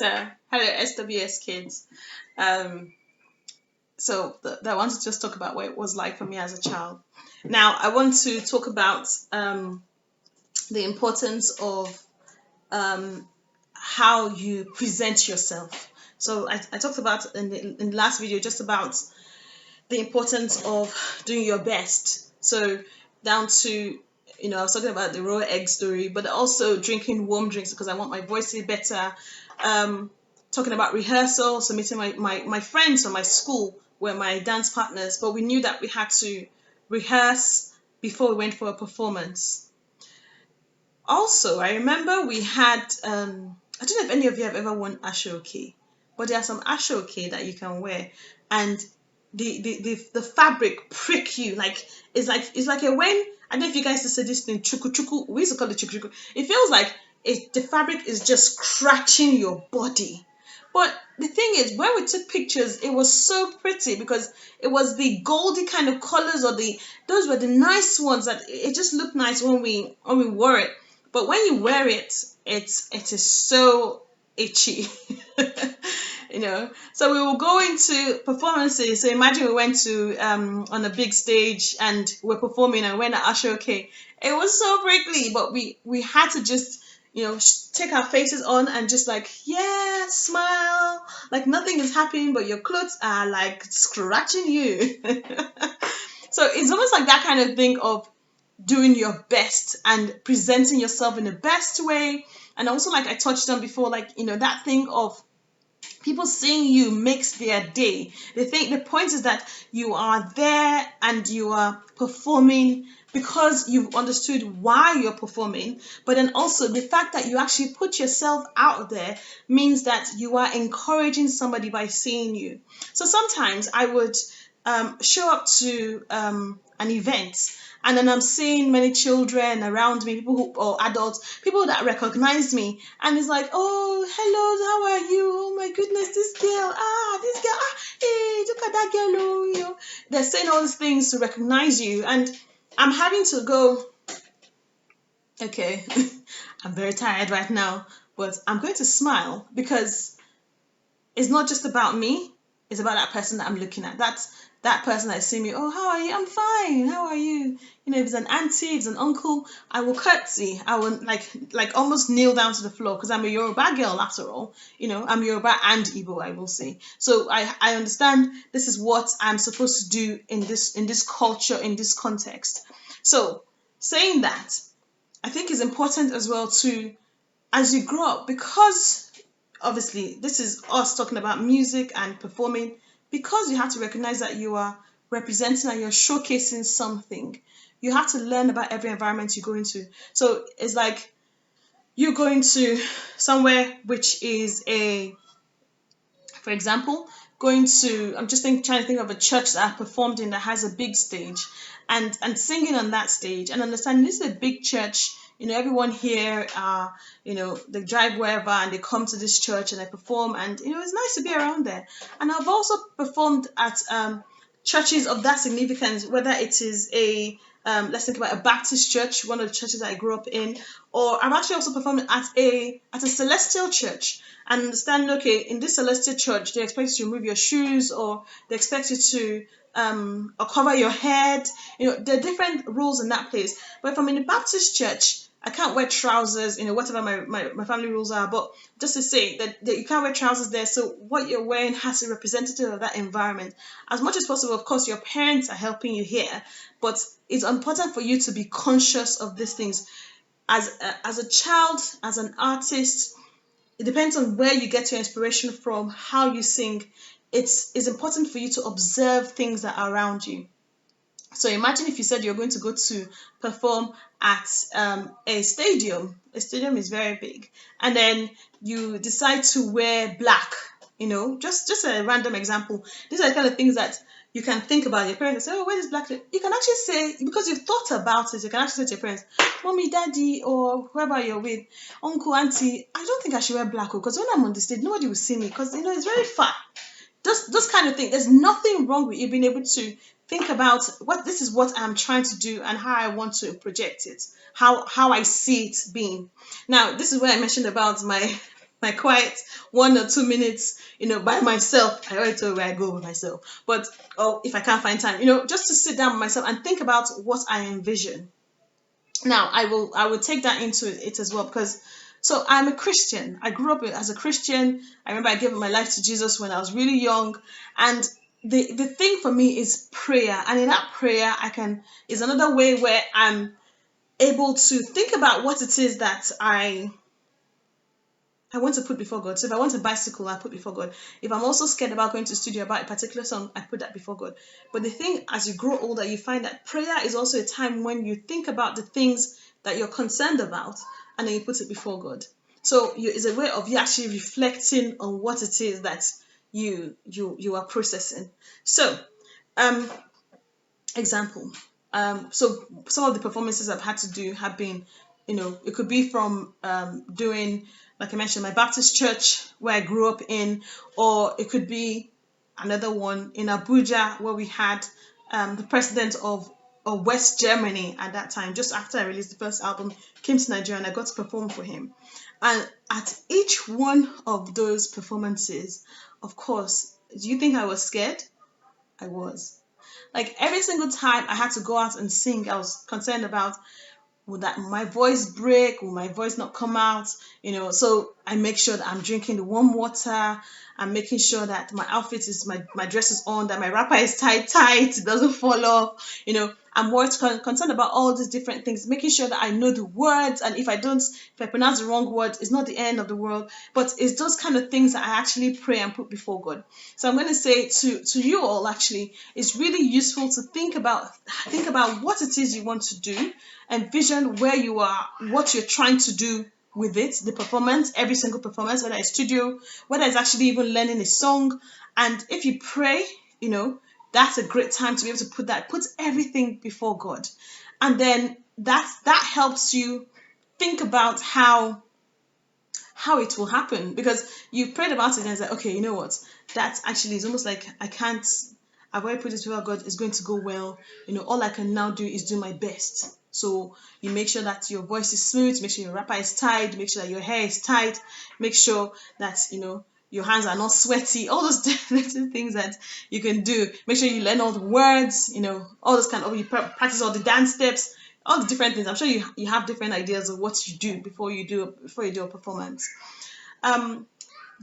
Hello, SWS kids. Um, I want to just talk about what it was like for me as a child. Now, I want to talk about the importance of how you present yourself. So I talked about in the last video just about the importance of doing your best. So down to I was talking about the raw egg story, but also drinking warm drinks because I want my voice to be better. Um, Talking about rehearsal, so meeting my friends from my school were my dance partners, but we knew that we had to rehearse before we went for a performance. Also, I remember we had I don't know if any of you have ever worn ashoke, but there are some ashoke that you can wear, and the fabric prick you like it's like a when I don't know if you guys used to say this thing chuku chuku. We used to call it chuku chuku. It feels like the fabric is just scratching your body. But the thing is, when we took pictures, it was so pretty because it was the goldy kind of colors, or those were the nice ones that it just looked nice when we wore it. But when you wear it, it is so itchy. So we will go into performances. So imagine we went to on a big stage and we're performing and when at okay, it was so prickly, but we had to just take our faces on and just like, yeah, smile like nothing is happening, but your clothes are like scratching you. So it's almost like that kind of thing of doing your best and presenting yourself in the best way. And also, like I touched on before, like that thing of people seeing you makes their day. They think the point is that you are there and you are performing because you've understood why you're performing, but then also the fact that you actually put yourself out there means that you are encouraging somebody by seeing you. So sometimes I would show up to an event, and then I'm seeing many children around me, people or adults, people that recognize me, and it's like, oh, hello, how are you? Oh my goodness, this girl, hey, look at that girl, oh, they're saying all these things to recognize you, and I'm having to go, okay, I'm very tired right now, but I'm going to smile because it's not just about me, it's about that person that I'm looking at. That's that person that sees me. Oh, how are you? I'm fine. How are you? If it's an auntie, if it's an uncle, I will curtsy. I will like almost kneel down to the floor because I'm a Yoruba girl after all. I'm Yoruba and Igbo, I will say. So I understand this is what I'm supposed to do in this culture, in this context. So saying that, I think is important as well to, as you grow up, because obviously this is us talking about music and performing, because you have to recognize that you are representing and you're showcasing something. You have to learn about every environment you go into. So it's like you're going to somewhere which is for example, going to, I'm just trying to think of a church that I've performed in that has a big stage, and singing on that stage and understanding this is a big church. Everyone here, they drive wherever and they come to this church and they perform, and it's nice to be around there. And I've also performed at churches of that significance, whether it is let's think about a Baptist church, one of the churches that I grew up in, or I'm actually also performing at a celestial church, and understand, okay, in this celestial church, they expect you to remove your shoes, or they expect you to or cover your head. There are different rules in that place. But if I'm in a Baptist church, I can't wear trousers, whatever my family rules are. But just to say that you can't wear trousers there. So what you're wearing has to be representative of that environment. As much as possible, of course, your parents are helping you here, but it's important for you to be conscious of these things. As a child, as an artist, it depends on where you get your inspiration from, how you sing. It's important for you to observe things that are around you. So imagine if you said you're going to go to perform at a stadium. A stadium is very big, and then you decide to wear black. Just a random example. These are the kind of things that you can think about. Your parents say, "Oh, wear this black." You can actually say, because you've thought about it, you can actually say to your parents, "Mommy, Daddy, or whoever you're with, Uncle, Auntie, I don't think I should wear black because when I'm on the stage, nobody will see me because it's very far." Those kind of things. There's nothing wrong with you being able to think about what this is, what I'm trying to do, and how I want to project it, how I see it being. Now, this is where I mentioned about my my quiet 1 or 2 minutes, by myself. I already told you where I go with myself. But if I can't find time, just to sit down with myself and think about what I envision. Now I will take that into it as well, because so I'm a Christian. I grew up as a Christian. I remember I gave my life to Jesus when I was really young, and the thing for me is prayer. And in that prayer, I can is another way where I'm able to think about what it is that I want to put before God. So if I want a bicycle, I put before God. If I'm also scared about going to the studio about a particular song, I put that before God. But the thing, as you grow older, you find that prayer is also a time when you think about the things that you're concerned about, and then you put it before God. So it's a way of you actually reflecting on what it is that you are processing. So, um, example. So some of the performances I've had to do have been, it could be from doing, like I mentioned, my Baptist church where I grew up in, or it could be another one in Abuja where we had the president of West Germany at that time, just after I released the first album, came to Nigeria and I got to perform for him. And at each one of those performances, of course, do you think I was scared? I was. Like every single time I had to go out and sing, I was concerned about, will that my voice break? Will my voice not come out? So I make sure that I'm drinking the warm water. I'm making sure that my outfit is my dress is on, that my wrapper is tight, it doesn't fall off. I'm more concerned about all these different things, making sure that I know the words, and if I pronounce the wrong word, it's not the end of the world. But it's those kind of things that I actually pray and put before God. So I'm going to say to you all, actually, it's really useful to think about what it is you want to do, and vision where you are, what you're trying to do with it, the performance, every single performance, whether it's studio, whether it's actually even learning a song. And if you pray, that's a great time to be able to put everything before God. And then that helps you think about how it will happen, because you prayed about it and it's like, okay, you know what, that actually is almost like I've already put this before God, it's going to go well. All I can now do is do my best. So you make sure that your voice is smooth, make sure your wrapper is tight, make sure that your hair is tight, make sure that your hands are not sweaty, all those different things that you can do. Make sure you learn all the words, all those kind of, you practice all the dance steps, all the different things. I'm sure you have different ideas of what you do before you do a performance. The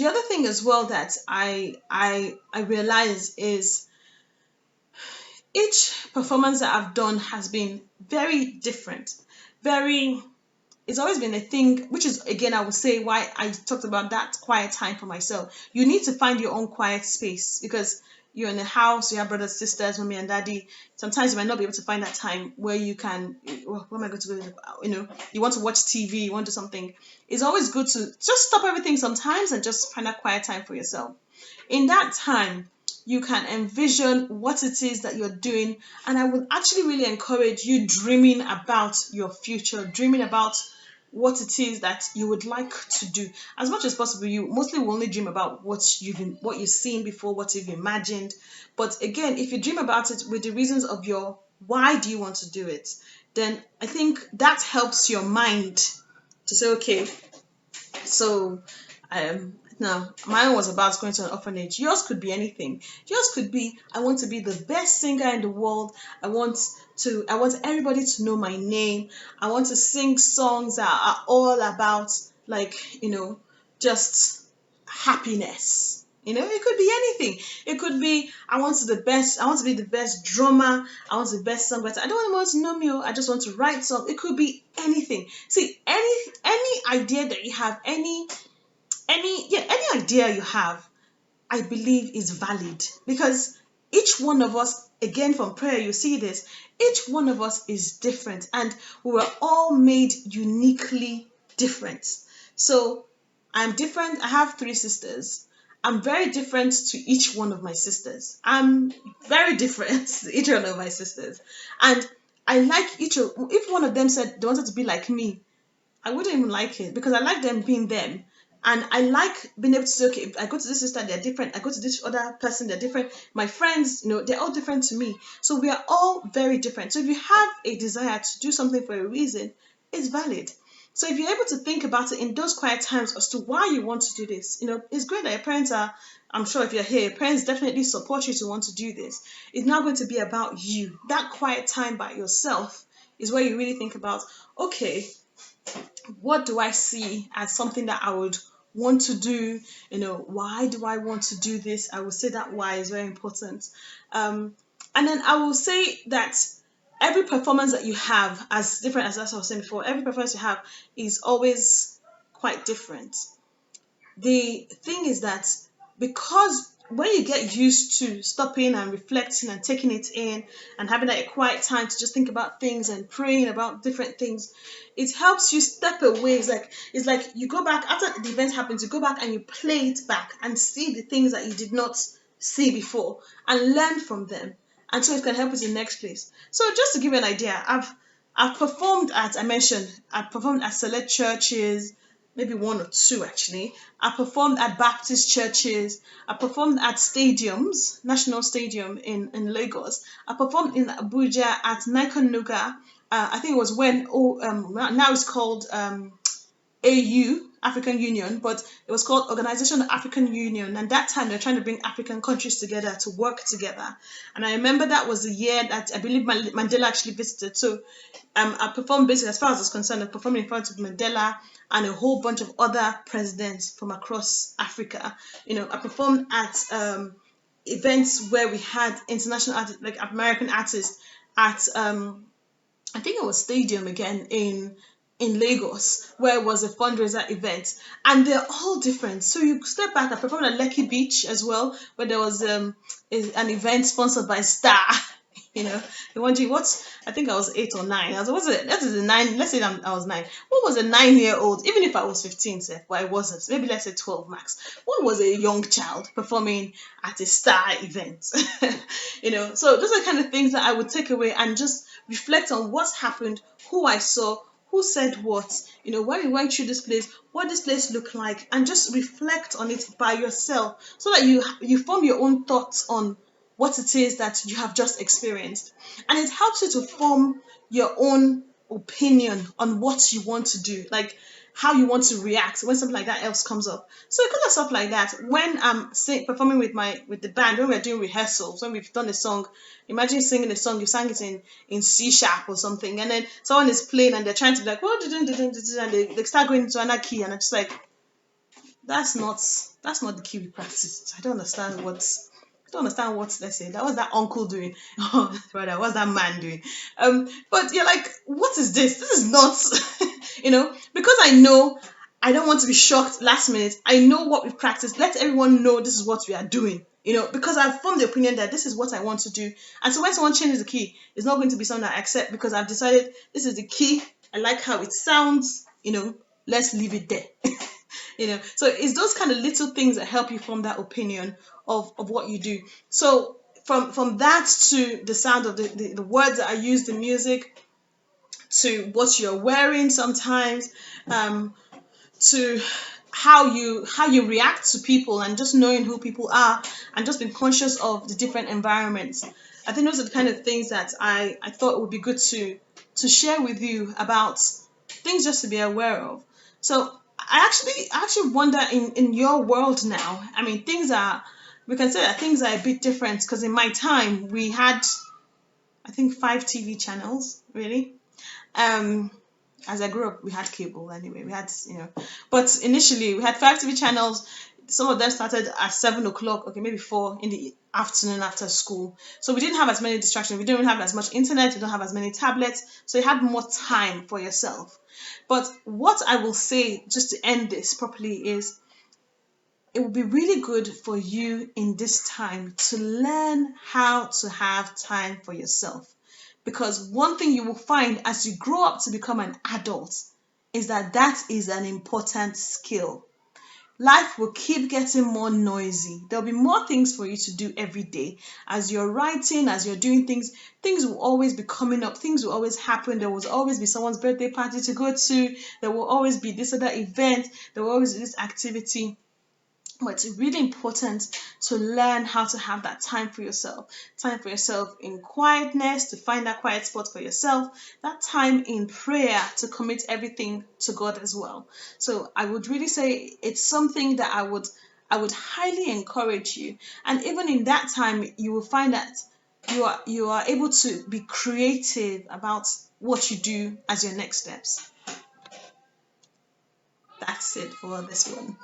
other thing as well that I realize is each performance that I've done has been very different. It's always been a thing, which is, again, I would say why I talked about that quiet time for myself. You need to find your own quiet space, because you're in a house, you have brothers, sisters, mommy and daddy. Sometimes you might not be able to find that time where you can, where am I going to go? You want to watch TV, you want to do something. It's always good to just stop everything sometimes and just find that quiet time for yourself. In that time, you can envision what it is that you're doing. And I would actually really encourage you dreaming about your future, dreaming about what it is that you would like to do. As much as possible, you mostly will only dream about what you've seen before, what you've imagined. But again, if you dream about it with the reasons of your why do you want to do it, then I think that helps your mind to say, okay, so now mine was about going to an orphanage. Yours could be anything. Yours could be, I want to be the best singer in the world. I want everybody to know my name. I want to sing songs that are all about, like, just happiness. It could be anything. It could be, I want to be the best drummer. I want to be the best songwriter. I don't want to know me. I just want to write songs. It could be anything. See, any idea that you have, any idea you have, I believe is valid, because each one of us, again from prayer, you see this, each one of us is different, and we were all made uniquely different. So I'm different. I have 3 sisters. I'm very different to each one of my sisters. I'm very different to each one of my sisters. And I like if one of them said they wanted to be like me, I wouldn't even like it, because I like them being them. And I like being able to say, okay, if I go to this sister, they're different. I go to this other person, they're different. My friends, they're all different to me. So we are all very different. So if you have a desire to do something for a reason, it's valid. So if you're able to think about it in those quiet times as to why you want to do this, it's great that your parents are, I'm sure if you're here, your parents definitely support you to want to do this. It's not going to be about you. That quiet time by yourself is where you really think about, okay, what do I see as something that I would want to do? Why do I want to do this? I would say that why is very important. And then I will say that every performance that you have, as different as I was saying before, every performance you have is always quite different. The thing is that because when you get used to stopping and reflecting and taking it in and having that quiet time to just think about things and praying about different things, it helps you step away. It's like you go back after the event happens, you go back and you play it back and see the things that you did not see before and learn from them. And so it can help you in the next place. So just to give you an idea, I've performed at, I mentioned, I've performed at select churches, maybe one or two actually. I performed at Baptist churches. I performed at stadiums, National Stadium in Lagos. I performed in Abuja at Nikonuga. I think it was when, now it's called AU, African Union, but it was called Organization of African Union. And that time they're trying to bring African countries together to work together. And I remember that was the year that I believe Mandela actually visited. So I performed basically, as far as I was concerned, I performed in front of Mandela and a whole bunch of other presidents from across Africa. I performed at events where we had international artists, like American artists, at I think it was Stadium again in Lagos, where it was a fundraiser event, and they're all different. So you step back. I performed at Lekki Beach as well, where there was an event sponsored by Star. You're wondering what? I think I was 8 or 9. I was, what's it? That is a 9. Let's say I was 9. What was a 9-year-old? Even if I was 15, sir, but I wasn't. Maybe let's say 12 max. What was a young child performing at a Star event? So those are the kind of things that I would take away and just reflect on what's happened, who I saw, who said what, when we went through this place, what this place looked like, and just reflect on it by yourself so that you form your own thoughts on what it is that you have just experienced. And it helps you to form your own opinion on what you want to do, like how you want to react when something like that else comes up. So kind of stuff like that. When I'm performing with the band, when we're doing rehearsals, when we've done a song, imagine singing a song, you sang it in C sharp or something, and then someone is playing and they're trying to be like, oh, and they start going into another key, and I'm just like, that's not the key we practiced. I don't understand what, let's say, that was that uncle doing. Oh, rather, what's that man doing? But you're like, what is this? This is not, because I know I don't want to be shocked last minute. I know what we've practiced. Let everyone know this is what we are doing. Because I've formed the opinion that this is what I want to do. And so when someone changes the key, it's not going to be something I accept because I've decided this is the key. I like how it sounds. Let's leave it there. So it's those kind of little things that help you form that opinion of what you do. So from that to the sound of the words that I use, the music, to what you're wearing sometimes, to how you react to people, and just knowing who people are and just being conscious of the different environments. I think those are the kind of things that I thought would be good to share with you about, things just to be aware of. So I actually wonder in your world now. I mean, we can say that things are a bit different, because in my time we had, I think, 5 TV channels, really. As I grew up, we had cable anyway. We had, but initially we had 5 TV channels. Some of them started at 7 o'clock, okay, maybe 4 in the afternoon after school. So we didn't have as many distractions. We didn't have as much internet. We don't have as many tablets. So you had more time for yourself. But what I will say, just to end this properly, is it will be really good for you in this time to learn how to have time for yourself. Because one thing you will find as you grow up to become an adult is that is an important skill. Life will keep getting more noisy. There'll be more things for you to do every day. As you're writing, as you're doing things will always be coming up. Things will always happen. There will always be someone's birthday party to go to. There will always be this other event. There will always be this activity. But it's really important to learn how to have that time for yourself in quietness, to find that quiet spot for yourself, that time in prayer to commit everything to God as well. So I would really say it's something that I would highly encourage you. And even in that time, you will find that you are able to be creative about what you do as your next steps. That's it for this one.